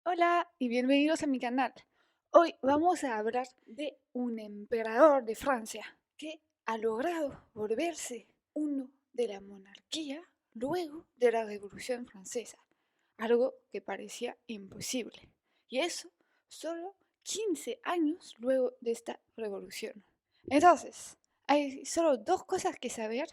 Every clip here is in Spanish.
Hola y bienvenidos a mi canal. Hoy vamos a hablar de un emperador de Francia que ha logrado volverse uno de la monarquía luego de la Revolución Francesa, algo que parecía imposible. Y eso solo 15 años luego de esta revolución. Entonces, hay solo dos cosas que saber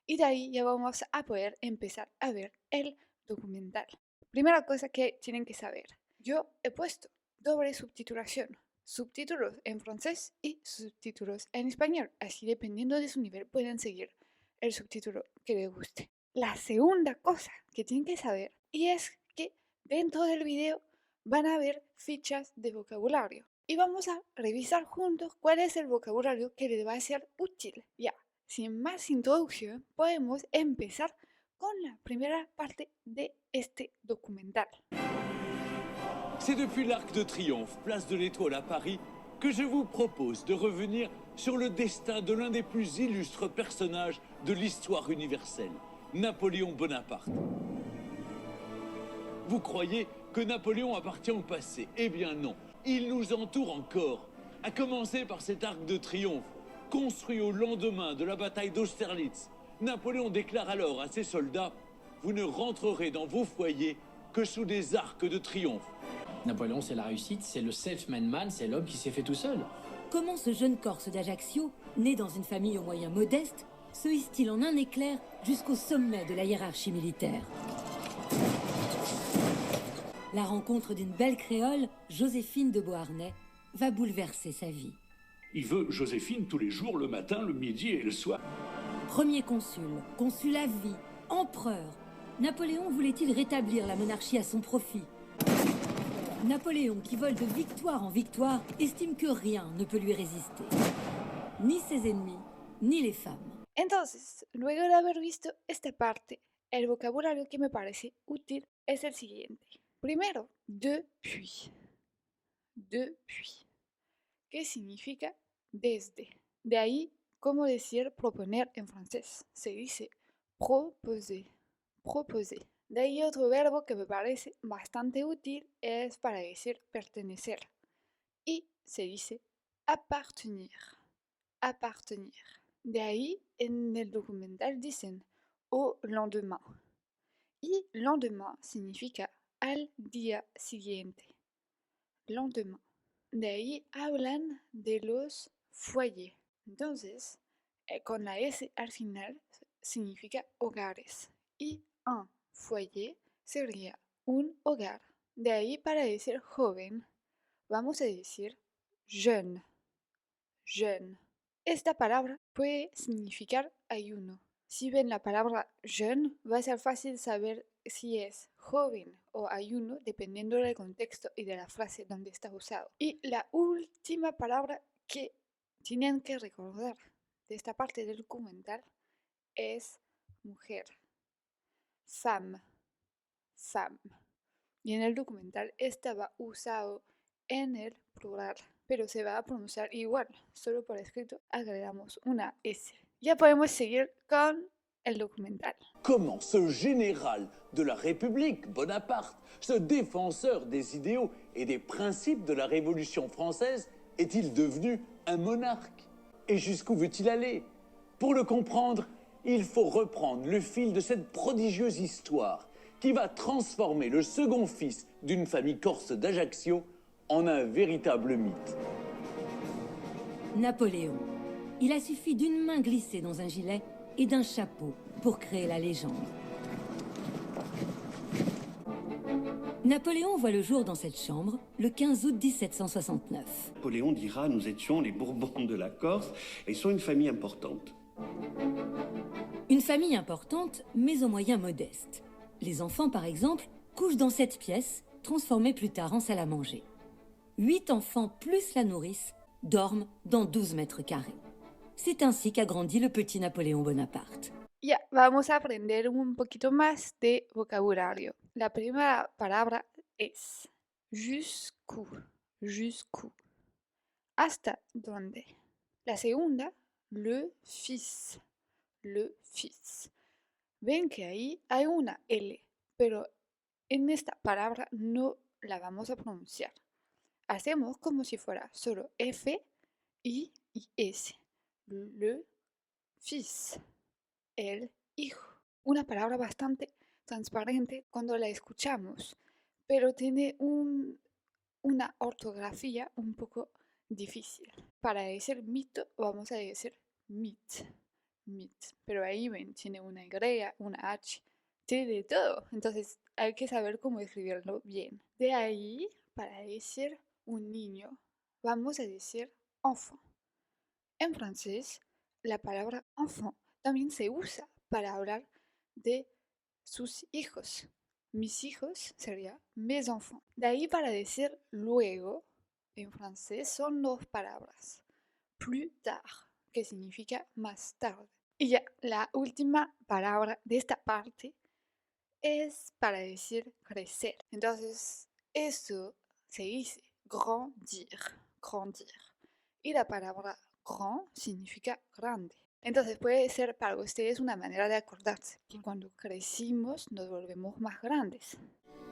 y de ahí ya vamos a poder empezar a ver el documental. Primera cosa que tienen que saber. Yo he puesto doble subtitulación, subtítulos en francés y subtítulos en español, así dependiendo de su nivel pueden seguir el subtítulo que les guste. La segunda cosa que tienen que saber y es que dentro del video van a ver fichas de vocabulario y vamos a revisar juntos cuál es el vocabulario que les va a ser útil. Ya, sin más introducción, podemos empezar con la primera parte de este documental. C'est depuis l'Arc de Triomphe, place de l'Étoile à Paris, que je vous propose de revenir sur le destin de l'un des plus illustres personnages de l'histoire universelle, Napoléon Bonaparte. Vous croyez que Napoléon appartient au passé? Eh bien non, il nous entoure encore, à commencer par cet Arc de Triomphe, construit au lendemain de la bataille d'Austerlitz. Napoléon déclare alors à ses soldats: vous ne rentrerez dans vos foyers que sous des arcs de triomphe. Napoléon, c'est la réussite, c'est le self-made man, c'est l'homme qui s'est fait tout seul. Comment ce jeune Corse d'Ajaccio, né dans une famille aux moyens modestes, se hisse-t-il en un éclair jusqu'au sommet de la hiérarchie militaire? La rencontre d'une belle créole, Joséphine de Beauharnais, va bouleverser sa vie. Il veut Joséphine tous les jours, le matin, le midi et le soir. Premier consul, consul à vie, empereur, Napoléon voulait-il rétablir la monarchie à son profit? Napoléon, qui vole de victoire en victoire, estime que rien ne peut lui résister. Ni ses ennemis, ni les femmes. Entonces, luego de haber visto esta parte, el vocabulario que me parece útil es el siguiente. Primero, depuis. Depuis. ¿Qué significa desde? De ahí, ¿cómo decir proponer en francés? Se dice proposer. Proposer. De ahí otro verbo que me parece bastante útil es para decir pertenecer. Y se dice appartenir. Appartenir. De ahí en el documental dicen au lendemain. Y lendemain significa al día siguiente. Lendemain. De ahí hablan de los foyers. Entonces, con la S al final significa hogares. Y un foyer sería un hogar. De ahí para decir joven, vamos a decir jeune. Jeune. Esta palabra puede significar ayuno. Si ven la palabra jeune, va a ser fácil saber si es joven o ayuno dependiendo del contexto y de la frase donde está usado. Y la última palabra que tienen que recordar de esta parte del documental es mujer. Femme. Femme. Y en el documental estaba usado en el plural, pero se va a pronunciar igual, solo por escrito agregamos una S. Ya podemos seguir con el documental. Comment ce général de la République, Bonaparte, ce défenseur des idéaux et des principes de la Révolution française, est-il devenu un monarque? Et jusqu'où veut-il aller? Pour le comprendre, il faut reprendre le fil de cette prodigieuse histoire qui va transformer le second fils d'une famille corse d'Ajaccio en un véritable mythe. Napoléon. Il a suffi d'une main glissée dans un gilet et d'un chapeau pour créer la légende. Napoléon voit le jour dans cette chambre le 15 août 1769. Napoléon dira: nous étions les Bourbons de la Corse, et ils sont une famille importante. Une famille importante, mais aux moyens modestes. Les enfants, par exemple, couchent dans cette pièce, transformée plus tard en salle à manger. 8 enfants plus la nourrice dorment dans 12 mètres carrés. C'est ainsi qu'a grandi le petit Napoléon Bonaparte. Ya, vamos a aprender un poquito más de vocabulario. La primera palabra es jusqu'où. Jusqu'où. ¿Hasta dónde? La segunda, le fils. Le fils. Ven que ahí hay una L, pero en esta palabra no la vamos a pronunciar. Hacemos como si fuera solo F, I y S. Le fils, el hijo. Una palabra bastante transparente cuando la escuchamos, pero tiene una ortografía un poco difícil. Para decir mito vamos a decir mit, mit. Pero ahí ven, tiene una Y, una H, tiene de todo. Entonces hay que saber cómo escribirlo bien. De ahí, para decir un niño, vamos a decir enfant. En francés, la palabra enfant también se usa para hablar de sus hijos. Mis hijos sería mes enfants. De ahí para decir luego, en francés son dos palabras. Plus tard, que significa más tarde. Y ya, la última palabra de esta parte es para decir crecer. Entonces, eso se dice grandir, grandir. Y la palabra grand significa grande. Entonces puede ser para ustedes una manera de acordarse que cuando crecimos nos volvemos más grandes.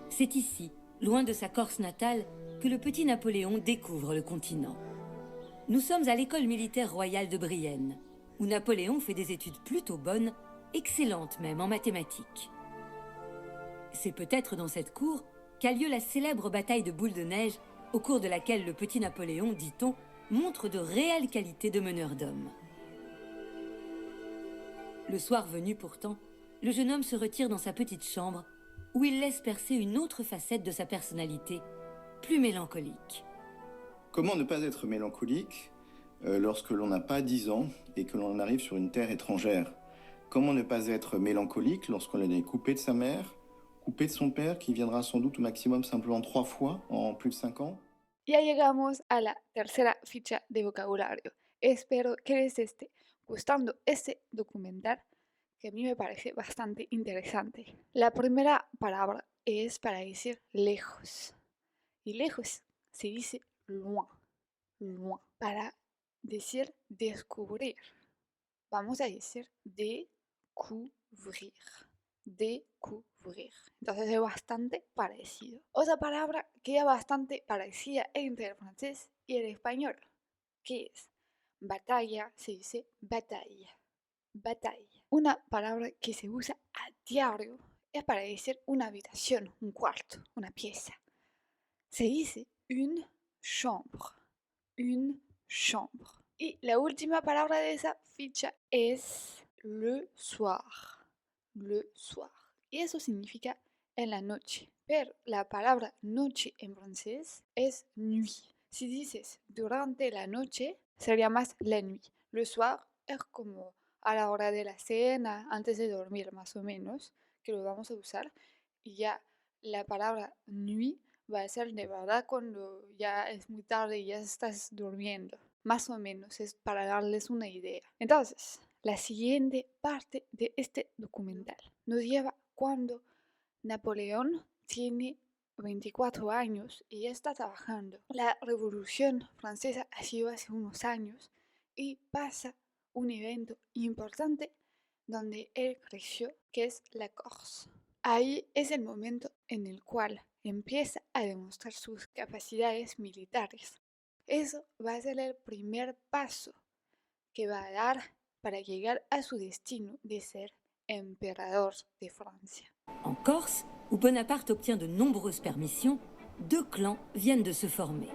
C'est ici, loin de sa Corse natale, que le petit Napoléon découvre le continent. Nous sommes à l'école militaire royale de Brienne, où Napoléon fait des études plutôt bonnes, excellentes même en mathématiques. C'est peut-être dans cette cour qu'a lieu la célèbre bataille de Boule de Neige, au cours de laquelle le petit Napoléon, dit-on, montre de réelles qualités de meneur d'hommes. Le soir venu pourtant, le jeune homme se retire dans sa petite chambre, où il laisse percer une autre facette de sa personnalité, plus mélancolique. Comment ne pas être mélancolique lorsque l'on n'a pas 10 ans et que l'on arrive sur une terre étrangère? Comment ne pas être mélancolique lorsqu'on est coupé de sa mère, coupé de son père, qui viendra sans doute au maximum simplement 3 fois en plus de 5 ans? Ya llegamos a la tercera ficha de vocabulario. Espero que les esté gustando este documental que a mí me parece bastante interesante. La primera palabra es para decir lejos. Y lejos se dice loin, loin. Para decir descubrir, vamos a decir découvrir, découvrir. Entonces es bastante parecido. Otra palabra que es bastante parecida entre el francés y el español, que es batalla, se dice batalla, batalla. Una palabra que se usa a diario es para decir una habitación, un cuarto, una pieza. Se dice une chambre, une chambre. Y la última palabra de esa ficha es le soir, le soir. Y eso significa en la noche. Pero la palabra noche en francés es nuit. Si dices durante la noche, sería más la nuit. Le soir es como a la hora de la cena, antes de dormir más o menos, que lo vamos a usar. Y ya la palabra nuit va a ser de verdad cuando ya es muy tarde y ya estás durmiendo. Más o menos, es para darles una idea. Entonces, la siguiente parte de este documental nos lleva cuando Napoleón tiene 24 años y ya está trabajando. La Revolución Francesa ha sido hace unos años y pasa un evento importante donde él creció, que es la Corse. Ahí es el momento en el cual empieza a demostrar sus capacidades militares. Eso va a ser el primer paso que va a dar para llegar a su destino de ser emperador de Francia. En Corse, où Bonaparte obtient de nombreuses permissions, 2 clans viennent de se former.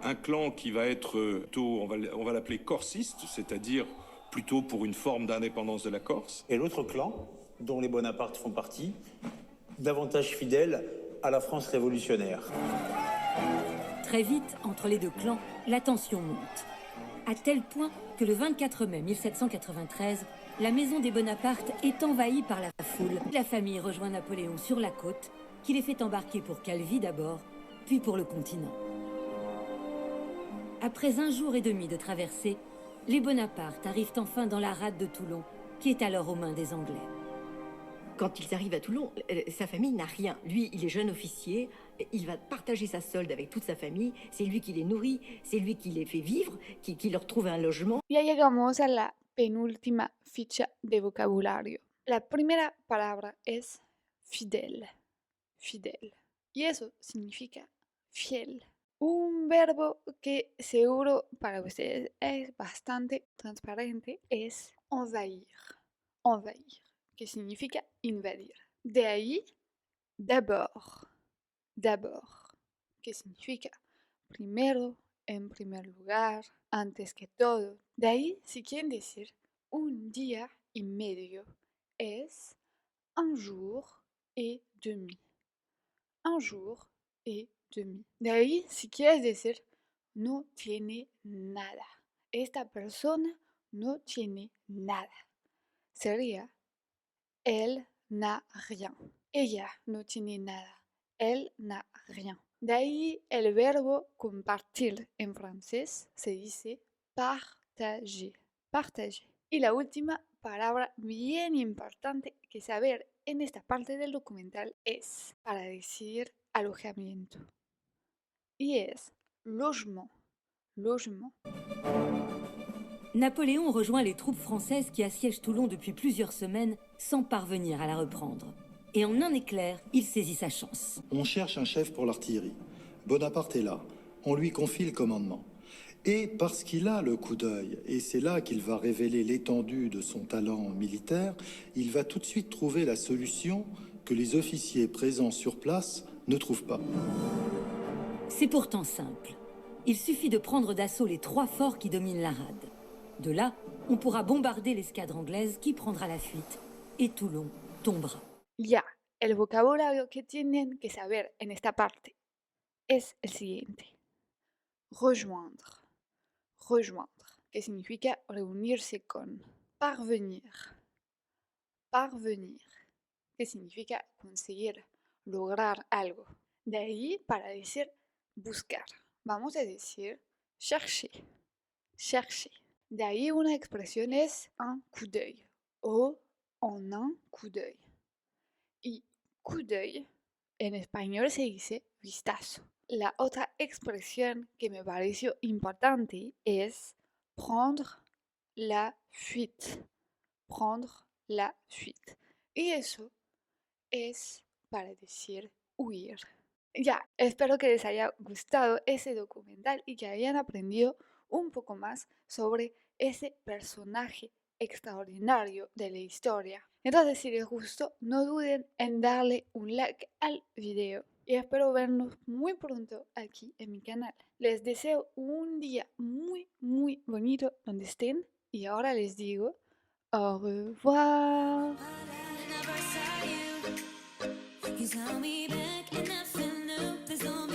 Un clan qui va être plutôt, on va l'appeler corsiste, c'est-à-dire plutôt pour une forme d'indépendance de la Corse. Et l'autre clan, dont les Bonaparte font partie, davantage fidèle à la France révolutionnaire. Très vite, entre les 2 clans, la tension monte. À tel point que le 24 mai 1793, la maison des Bonaparte est envahie par la foule. La famille rejoint Napoléon sur la côte, qui les fait embarquer pour Calvi d'abord, puis pour le continent. Après 1 jour et demi de traversée, les Bonaparte arrivent enfin dans la rade de Toulon, qui est alors aux mains des Anglais. Quand ils arrivent à Toulon, sa famille n'a rien. Lui, il est jeune officier, il va partager sa solde avec toute sa famille, c'est lui qui les nourrit, c'est lui qui les fait vivre, qui leur trouve un logement. Ya llegamos a la penúltima ficha de vocabulario. La primera palabra es fidèle, fidèle. y eso significa fiel. Un verbo que seguro para ustedes es bastante transparente es envahir. Envahir, que significa invadir. De ahí, d'abord. D'abord, que significa primero, en primer lugar, antes que todo. De ahí, si quieren decir un día y medio, es un jour et demi. Un jour et demi. De ahí, si quieres decir no tiene nada. Esta persona no tiene nada. Sería elle n'a rien. Ella no tiene nada. Elle n'a rien. De ahí el verbo compartir en francés se dice partager. Partager. Y la última palabra bien importante que saber en esta parte del documental es para decir alojamiento. Y es logement. Logement. Napoléon rejoint les troupes françaises qui assiègent Toulon depuis plusieurs semaines sans parvenir à la reprendre. Et en un éclair, il saisit sa chance. On cherche un chef pour l'artillerie. Bonaparte est là. On lui confie le commandement. Et parce qu'il a le coup d'œil, et c'est là qu'il va révéler l'étendue de son talent militaire, il va tout de suite trouver la solution que les officiers présents sur place ne trouvent pas. C'est pourtant simple. Il suffit de prendre d'assaut les 3 forts qui dominent la rade. De là, on pourra bombarder l'escadre anglaise qui prendra la fuite et Toulon tombera. Ya, el vocabulario que tienen que saber en esta parte es el siguiente. Rejoindre. Rejoindre, que significa reunirse con. Parvenir. Parvenir, que significa conseguir, lograr algo. De ahí para decir buscar. Vamos a decir chercher. Chercher. De ahí una expresión es un coup d'œil o en un coup d'œil. Y coup d'œil en español se dice vistazo. La otra expresión que me pareció importante es prendre la fuite. Prendre la fuite. Y eso es para decir huir. Ya, espero que les haya gustado ese documental y que hayan aprendido un poco más sobre ese personaje extraordinario de la historia. Entonces, si les gustó, no duden en darle un like al video. Y espero vernos muy pronto aquí en mi canal. Les deseo un día muy, muy bonito donde estén. Y ahora les digo, au revoir. You tell me back and I feel no, there's no